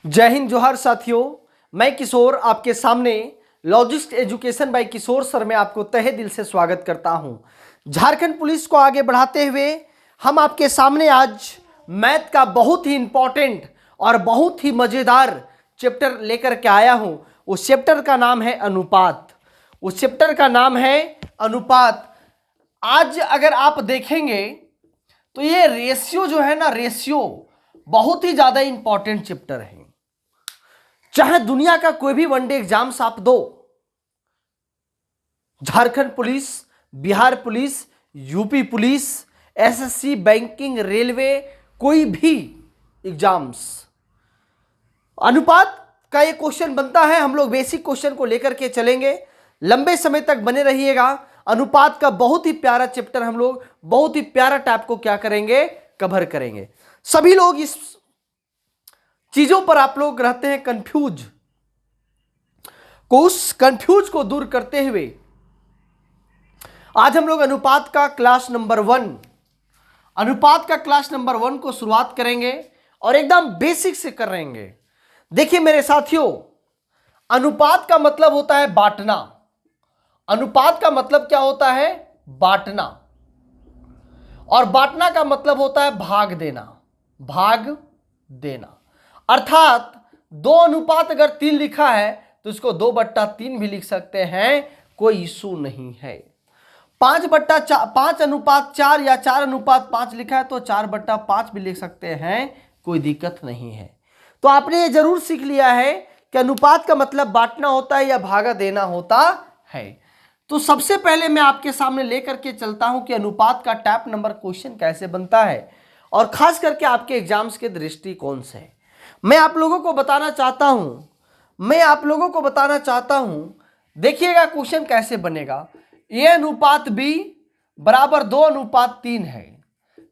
जय हिंद जोहार साथियों, मैं किशोर आपके सामने लॉजिस्ट एजुकेशन बाय किशोर सर में आपको तहे दिल से स्वागत करता हूं। झारखंड पुलिस को आगे बढ़ाते हुए हम आपके सामने आज मैथ का बहुत ही इंपॉर्टेंट और बहुत ही मजेदार चैप्टर लेकर के आया हूं। उस चैप्टर का नाम है अनुपात। उस चैप्टर का नाम है अनुपात। आज अगर आप देखेंगे तो ये रेशियो जो है ना, रेशियो बहुत ही ज्यादा इंपॉर्टेंट चैप्टर है। चाहे दुनिया का कोई भी वनडे एग्जाम्स आप दो, Jharkhand police, Bihar police, UP police, SSC, banking, railway, कोई भी एग्जाम्स, अनुपात का ये क्वेश्चन बनता है। हम लोग बेसिक क्वेश्चन को लेकर के चलेंगे, लंबे समय तक बने रहिएगा। अनुपात का बहुत ही प्यारा चैप्टर हम लोग बहुत ही प्यारा टाइप को क्या करेंगे, कवर करेंगे। सभी लोग इस चीजों पर आप लोग रहते हैं कंफ्यूज। उस कंफ्यूज को दूर करते हुए आज हम लोग अनुपात का क्लास नंबर 1 को शुरुआत करेंगे और एकदम बेसिक से करेंगे। देखिए मेरे साथियों, अनुपात का मतलब होता है बांटना। अनुपात का मतलब क्या होता है? बांटना। और बांटना का मतलब होता है भाग देना। भाग देना अर्थात 2 अनुपात अगर 3 लिखा है तो इसको 2/3 भी लिख सकते हैं, कोई इशू नहीं है। 5 अनुपात 4 या 4 अनुपात 5 लिखा है तो 4/5 भी लिख सकते हैं, कोई दिक्कत नहीं है। तो आपने ये जरूर सीख लिया है कि अनुपात का मतलब बांटना होता है या भागा देना होता है। तो सबसे पहले मैं आपके सामने लेकर के चलता हूं कि अनुपात का टैप नंबर क्वेश्चन कैसे बनता है और खास करके आपके एग्जाम्स के दृष्टिकोण से मैं आप लोगों को बताना चाहता हूं। देखिएगा क्वेश्चन कैसे बनेगा। ए अनुपात बी बराबर 2:3 है,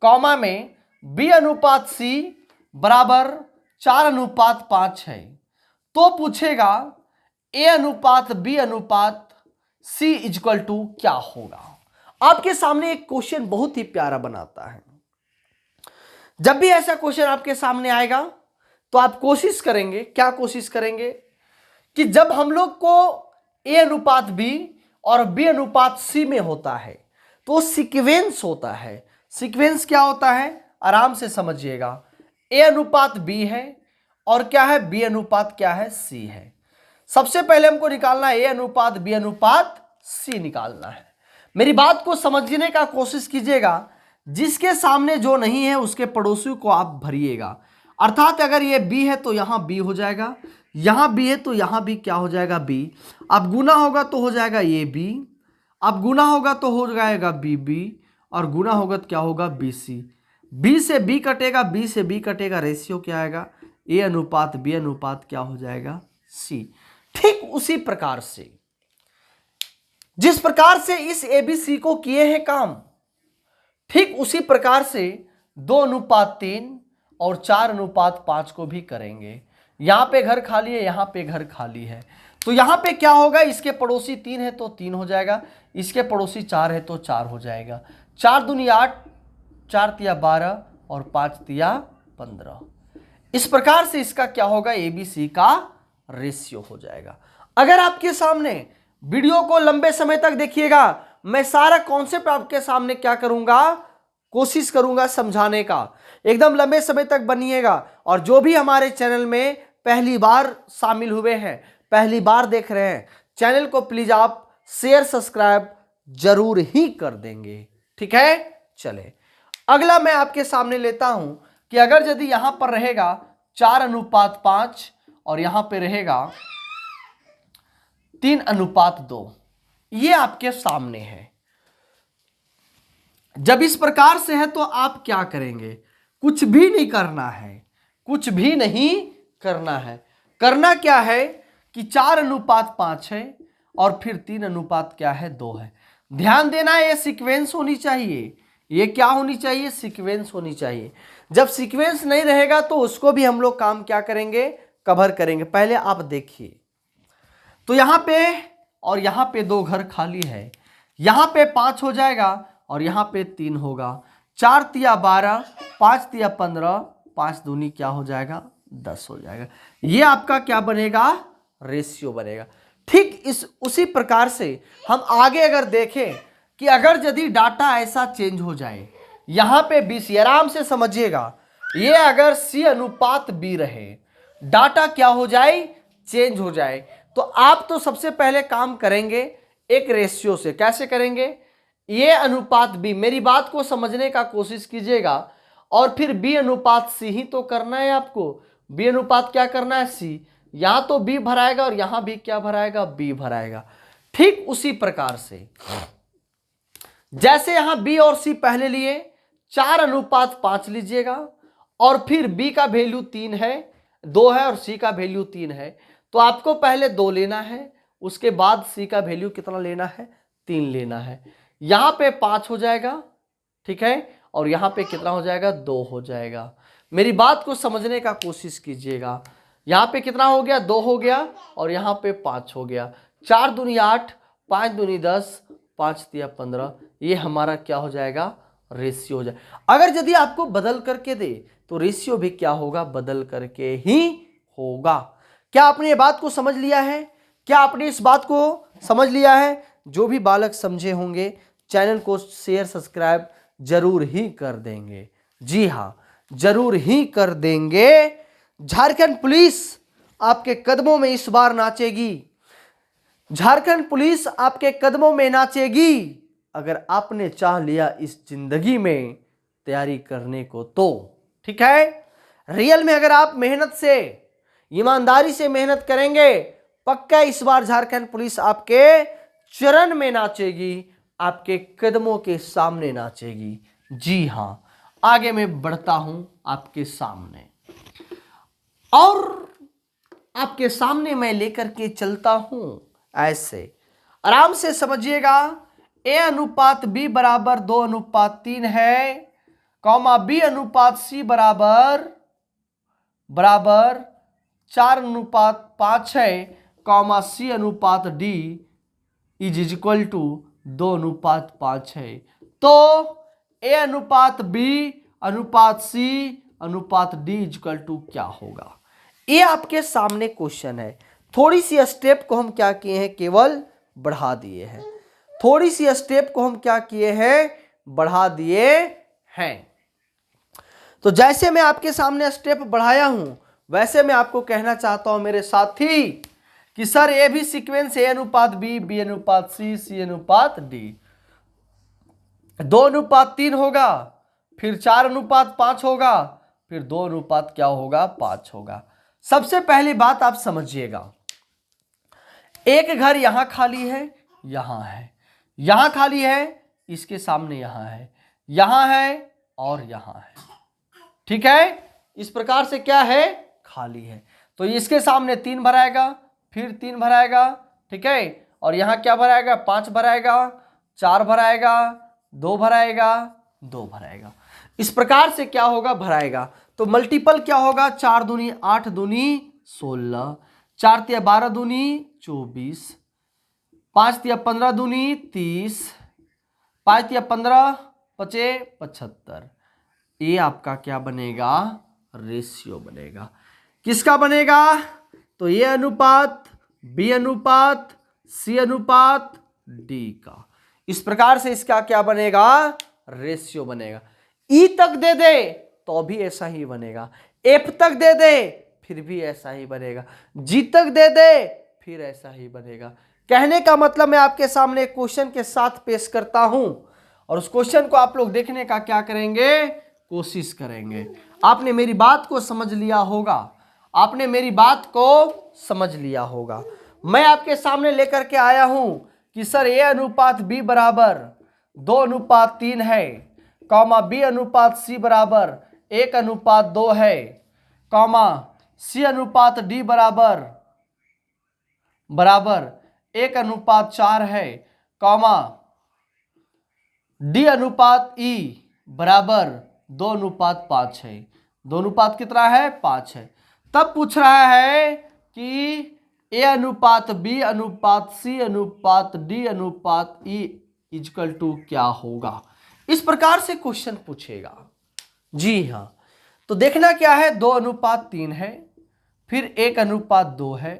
कॉमा में बी अनुपात सी बराबर 4:5 है। तो पूछेगा ए अनुपात बी अनुपात सी इक्वल टू क्या होगा। आपके सामने एक क्वेश्चन बहुत ही प्यारा बनाता है। जब भी ऐसा क्वेश्चन आपके सामने आएगा तो आप कोशिश करेंगे, क्या कोशिश करेंगे कि जब हम लोग को ए अनुपात बी और बी अनुपात सी में होता है तो सीक्वेंस होता है। सीक्वेंस क्या होता है, आराम से समझिएगा। ए अनुपात बी है और क्या है, बी अनुपात क्या है, सी है। सबसे पहले हमको निकालना है ए अनुपात बी अनुपात सी निकालना है। मेरी बात को समझने का कोशिश कीजिएगा। जिसके सामने जो नहीं है उसके पड़ोसी को आप भरिएगा। अर्थात अगर ये बी है तो यहां बी हो जाएगा, यहां बी है तो यहां भी क्या हो जाएगा, बी। अब गुना होगा तो हो जाएगा ये बी, अब गुना होगा तो हो जाएगा बी बी, और गुना होगा तो क्या होगा, बी सी। बी से बी कटेगा, बी से बी कटेगा, रेशियो क्या आएगा, ए अनुपात बी अनुपात क्या हो जाएगा, सी। ठीक उसी प्रकार से जिस प्रकार से इस एबीसी को किए हैं काम, ठीक उसी प्रकार से 2:3 और 4:5 को भी करेंगे। यहां पे घर खाली है, यहां पे घर खाली है, तो यहां पे क्या होगा, इसके पड़ोसी 3 है तो 3 हो जाएगा, इसके पड़ोसी 4 है तो 4 हो जाएगा। 4 दूनी 8, 4 तिया 12 और 5 तिया 15। इस प्रकार से इसका क्या होगा, एबीसी का रेशियो हो जाएगा। अगर आपके सामने वीडियो को लंबे समय तक देखिएगा, मैं सारा कॉन्सेप्ट आपके सामने क्या करूंगा, कोशिश करूंगा समझाने का। एकदम लंबे समय तक बनिएगा। और जो भी हमारे चैनल में पहली बार शामिल हुए हैं, पहली बार देख रहे हैं, चैनल को प्लीज आप शेयर सब्सक्राइब जरूर ही कर देंगे, ठीक है। चले अगला मैं आपके सामने लेता हूं कि अगर यदि यहां पर रहेगा 4:5 और यहां पे रहेगा 3:2, ये आपके सामने है। जब इस प्रकार से है तो आप क्या करेंगे, कुछ भी नहीं करना है, कुछ भी नहीं करना है। करना क्या है कि 4:5 है और फिर 3 क्या है, 2 है। ध्यान देना है, ये सीक्वेंस होनी चाहिए। ये क्या होनी चाहिए, सीक्वेंस होनी चाहिए। जब सीक्वेंस नहीं रहेगा तो उसको भी हम लोग काम क्या करेंगे, कवर करेंगे। पहले आप देखिए तो यहां पे और यहां पे 2 घर खाली है, यहां पे 5 हो जाएगा और यहां पे 3 होगा। 4 तिया 12, 5 तिया 15, 5 दूनी क्या हो जाएगा, 10 हो जाएगा। ये आपका क्या बनेगा, रेशियो बनेगा। ठीक उसी प्रकार से हम आगे अगर देखें कि अगर यदि डाटा ऐसा चेंज हो जाए, यहां पे 20, आराम से समझिएगा, ये अगर C अनुपात B रहे, डाटा क्या हो जाए, चेंज हो जाए, तो आप तो सबसे पहले काम करेंगे एक रेशियो से। कैसे करेंगे, A अनुपात B, मेरी बात को समझने का कोशिश कीजिएगा, और फिर B अनुपात C ही तो करना है आपको। B अनुपात क्या करना है, C, यहां तो B भराएगा और यहां भी क्या भराएगा, B भराएगा। ठीक उसी प्रकार से जैसे यहां B और C पहले लिए, 4:5 लीजिएगा, और फिर B का वैल्यू 3 है, 2 है, और C का वैल्यू 3 है, तो आपको पहले 2 लेना है, उसके बाद C का वैल्यू कितना लेना है, 3 लेना है। यहां पे 5 हो जाएगा, ठीक है, और यहां पे कितना हो जाएगा, 2 हो जाएगा। मेरी बात को समझने का कोशिश कीजिएगा, यहां पे कितना हो गया, 2 हो गया, और यहां पे 5 हो गया। 4 दूनी 8, 5 दूनी 10, 5 तिया 15, ये हमारा क्या हो जाएगा, रेशियो हो जाए। अगर यदि आपको बदल करके दे तो रेशियो भी क्या होगा, बदल करके ही होगा। क्या आपने ये बात को समझ लिया है, क्या आपने इस बात को समझ लिया है? जो भी बालक समझे होंगे चैनल को शेयर सब्सक्राइब जरूर ही कर देंगे। जी हाँ, जरूर ही कर देंगे। झारखंड पुलिस आपके कदमों में इस बार नाचेगी, झारखंड पुलिस आपके कदमों में नाचेगी, अगर आपने चाह लिया इस जिंदगी में तैयारी करने को तो। ठीक है, रियल में अगर आप मेहनत से, ईमानदारी से मेहनत करेंगे, पक्का इस बार झारखंड पुलिस आपके चरण में नाचेगी, आपके कदमों के सामने नाचेगी। जी हां, आगे मैं बढ़ता हूं आपके सामने, और आपके सामने मैं लेकर के चलता हूं ऐसे। आराम से समझिएगा, A अनुपात B बराबर 2:3 है, कॉमा B अनुपात C बराबर 4:5 है, कॉमा C अनुपात D इज इक्वल टू 2:5 है। तो A अनुपात B अनुपात C अनुपात D इक्वल टू क्या होगा, ये आपके सामने क्वेश्चन है। थोड़ी सी स्टेप को हम क्या किए हैं, केवल बढ़ा दिए हैं। थोड़ी सी स्टेप को हम क्या किए हैं, बढ़ा दिए हैं। तो जैसे मैं आपके सामने स्टेप बढ़ाया हूं, वैसे मैं आपको कहना चाहता हूं मेरे साथी कि सर ये भी सीक्वेंस A अनुपात B, B अनुपात C, C अनुपात D, 2:3 होगा, फिर 4:5 होगा, फिर 2:5 क्या होगा, 5 होगा। सबसे पहली बात आप समझिएगा, एक घर यहां खाली है, यहां है, यहां खाली है, इसके सामने यहां है और यहां है। ठीक है, इस प्रकार से क्या है, खाली है, तो इसके सामने 3 भराएगा, फिर 3 भराएगा, ठीक है, और यहां क्या भराएगा, 5 भराएगा, 4 भराएगा, 2 भराएगा, 2 भराएगा। इस प्रकार से क्या होगा, भराएगा। तो मल्टीपल क्या होगा, 4 दूनी 8 दूनी 16, 4 तिया 12 दूनी 24, 5 तिया 15 दूनी 30, 5 तिया 15 पचे 75। ये आपका क्या बनेगा, रेशियो बनेगा। किसका बनेगा, तो ये अनुपात B अनुपात C अनुपात D का। इस प्रकार से इसका क्या बनेगा, रेशियो बनेगा। E तक दे दे तो भी ऐसा ही बनेगा, F तक दे दे फिर भी ऐसा ही बनेगा, G तक दे दे फिर ऐसा ही बनेगा। कहने का मतलब मैं आपके सामने क्वेश्चन के साथ पेश करता हूं, और उस क्वेश्चन को आप लोग देखने का क्या करेंगे, कोशिश करेंगे। आपने मेरी बात को समझ लिया होगा, आपने मेरी बात को समझ लिया होगा। मैं आपके सामने लेकर के आया हूं कि सर A अनुपात B बराबर 2:3 है, कॉमा B अनुपात C बराबर 1:2 है, कॉमा C अनुपात D बराबर 1:4 है, कॉमा D अनुपात E बराबर 2:5 है। 2 कितना है, 5 है। तब पूछ रहा है कि A अनुपात B अनुपात C अनुपात D अनुपात E इक्वल टू क्या होगा। इस प्रकार से क्वेश्चन पूछेगा। जी हाँ, तो देखना क्या है, 2:3 है, फिर 1:2 है,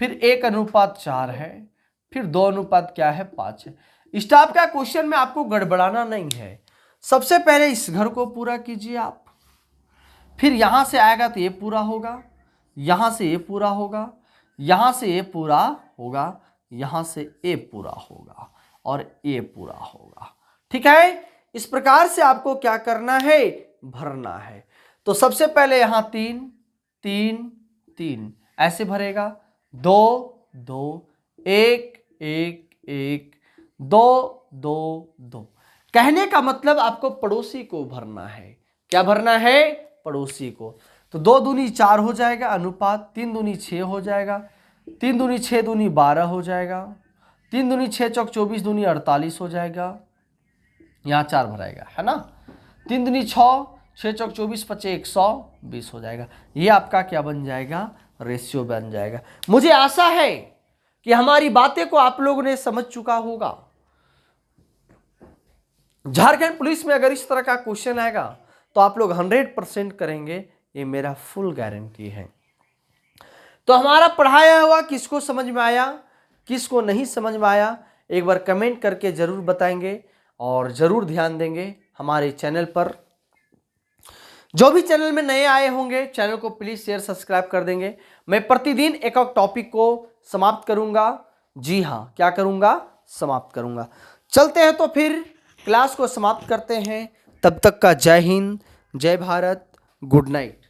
फिर 1:4 है, फिर 2 क्या है 5 है। इस टाइप का क्वेश्चन में आपको गड़बड़ाना नहीं है। सबसे पहले इस घर को पूरा कीजिए आप, फिर यहां से आएगा तो ये पूरा होगा, यहां से ये पूरा होगा, यहां से ये पूरा होगा, यहां से ये पूरा होगा और ये पूरा होगा। ठीक है, इस प्रकार से आपको क्या करना है, भरना है। तो सबसे पहले यहां 3 3 3 ऐसे भरेगा, 2 2 1 1 1 2 2 2। कहने का मतलब आपको पड़ोसी को भरना है। क्या भरना है, पड़ोसी को। तो 2 दूनी 4 हो जाएगा अनुपात, 3 दूनी 6 हो जाएगा, 3 दूनी 6 दूनी 12 हो जाएगा, 3 दूनी 6 चौक 24 दूनी 48 हो जाएगा। यहाँ 4 भराएगा, है ना। 3 दूनी 6 6 चौक 24 पचे 120 हो जाएगा। ये आपका क्या बन जाएगा, रेशियो बन जाएगा। मुझे आशा है कि हमारी बातें को आप लोगों ने समझ चुका होगा। झारखंड पुलिस में अगर इस तरह का क्वेश्चन आएगा तो आप लोग 100% करेंगे, ये मेरा फुल गारंटी है। तो हमारा पढ़ाया हुआ किसको समझ में आया, किसको नहीं समझ में आया, एक बार कमेंट करके जरूर बताएंगे और जरूर ध्यान देंगे हमारे चैनल पर। जो भी चैनल में नए आए होंगे चैनल को प्लीज शेयर सब्सक्राइब कर देंगे। मैं प्रतिदिन एक और टॉपिक को समाप्त करूंगा। जी हाँ, क्या करूंगा, समाप्त करूंगा। चलते हैं तो फिर क्लास को समाप्त करते हैं। तब तक का जय हिंद, जय भारत, गुड नाइट।